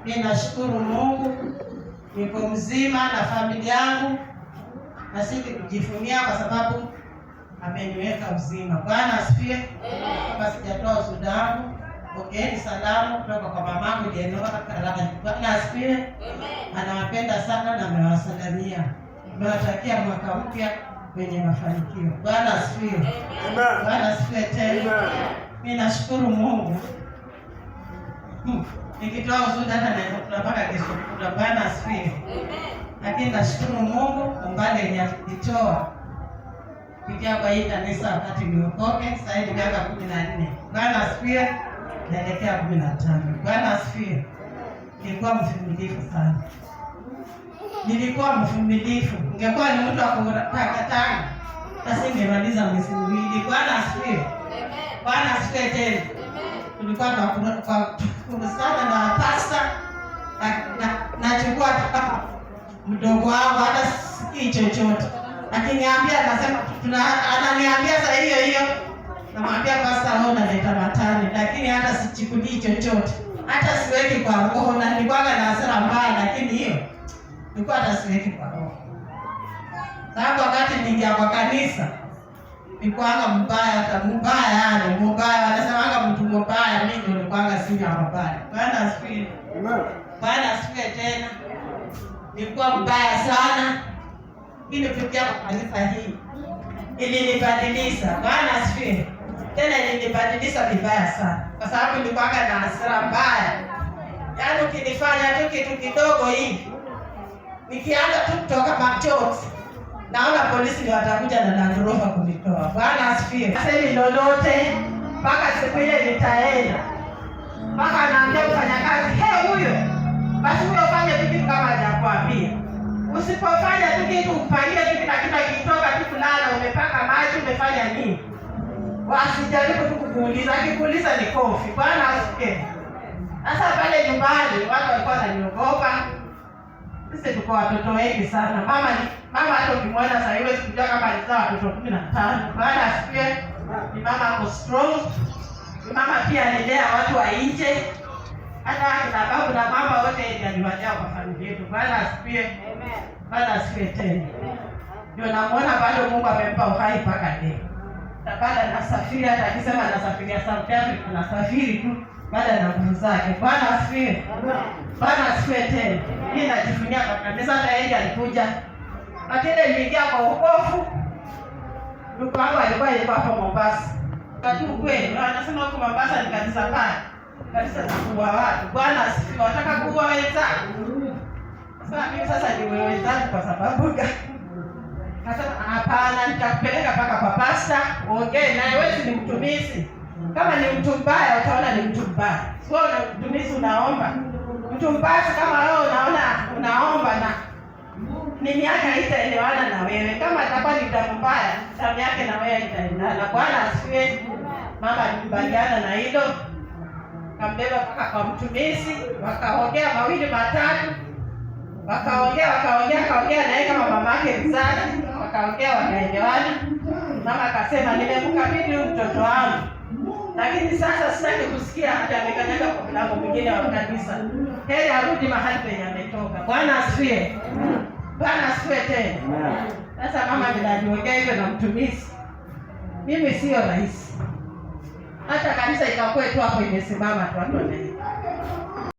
Mimi nashukuru Mungu niko mzima na familia yangu, na sisi kujivunia kwa sababu ameniweka mzima. Bwana asifiwe. Kama sijatoa ushuhuda wangu, pokeeni salamu kutoka kwa mamangu Jenoa Karama. Bwana asifiwe. Anawapenda sana na amewasalimia. Nawatakia mwaka mpya wenye mafanikio. Bwana asifiwe. Bwana asifiwe tena. Mimi nashukuru Mungu. Nikitoa ushuhuda hata naweza tunapaka kesho kuta. Bwana asifiwe. Lakini nashukuru Mungu umbali yenye alitoa kupitia kwa hii kanisa wakati niliokoke. Sasa hivi miaka 14. Bwana asifiwe. Naelekea 15. Bwana asifiwe. Nilikuwa mvumilivu sana. Nilikuwa mvumilivu. Ningekuwa ni mtu wa kutaka basi ningemaliza miezi miwili. Bwana asifiwe. Bwana asifiwe tena. Tulikuwa kwa sana na pasta na chukua kama mdogo wangu hata sikii chochote. Akiniambia anasema ananiambia saa hiyo hiyo. Namwambia pasta leo naleta matani, lakini hata sichukui chochote. Hata siweki kwa roho, na nilikuwa na hasira mbaya, lakini hiyo nilikuwa hata siweki kwa roho. Sababu wakati niingia kwa kanisa nilikuwa mbaya, hata mbaya, anasema mtu mbaya, mimi ndio nilikuwa sinya mbaya. Bwana asifiwe. Bwana asifiwe tena. Nilikuwa mbaya sana. Ili kufikia kwa kanisa hii ilinibadilisha. Bwana asifiwe. Tena ilinibadilisha vibaya sana. Kwa sababu nilikuwa na hasira mbaya. Yaani ukinifanya tu kitu kidogo hivi, nikianza tu kutoka machozi, naona polisi ndio watakuja na Landrover kunitoa. Bwana asifiwe. Asemi lolote mpaka siku ile nitaenda. Mpaka anaambia mfanyakazi, huyo basi huyo fanye kitu kama hajakwambia. Usipofanya tu kitu ufanyie kitu na kitu kitoka tu kulala, umepaka maji, umefanya nini? Wasijaribu tu kukuuliza, akikuuliza ni kofi. Bwana asifiwe. Sasa pale nyumbani watu walikuwa wananiogopa. Sisi tuko watoto wengi sana. Mama hata ukimwona sasa hivi sikujua kama alizaa watoto 15. Bwana asifiwe. Ni mama ako strong. Ni mama pia alilea watu wa nje. Hata akina babu na mama wote ndio aliwalea kwa familia yetu. Bwana asifiwe. Amen. Bwana asifiwe tena. Ndio namuona bado Mungu amempa uhai mpaka leo. Baada nasafiri, hata akisema nasafiria South Africa, nasafiri tu baada na nguvu zake. Bwana asifiwe. Bwana asifiwe tena. Mimi najivunia kwa kanisa. Hata yeye alikuja. Akile niliingia kwa wokovu. Ndugu wangu alikuwa hapo Mombasa. Katu kweli, anasema huko Mombasa ni kanisa pale. Kanisa la kuua watu. Bwana asifiwe. Wataka kuua wenzangu. Sasa ni wewe wenzangu kwa sababu gani? Nasema hapana, nitakupeleka mpaka kwa pasta, ongee naye. Wewe ni mtumishi. Kama ni mtu mbaya utaona ni mtu mbaya. Sio na mtumishi unaomba. Mtu mbaya kama wewe unaomba na nini yake itaelewana na wewe. Kama atakuwa ni mtu mbaya, damu yake na wewe itaendana. Bwana asifiwe. Mama alikubaliana na hilo. Kambeba mpaka kwa mtumishi, wakaongea mawili matatu. Wakaongea naye kama mamake mzazi. Wakaongea wakaelewana. Mama akasema nimemkabidhi mtoto wangu. Lakini sasa sitaki kusikia hata amekanyaga kwa mlango mwingine wa kanisa. Heri arudi mahali penye ametoka. Bwana asifiwe. Bwana asifiwe tena. Sasa mama anajiongea hivyo na mtumishi. Mimi sio rahisi. Hata kanisa ikakuwa tu hapo imesimama tu watu wanaenda.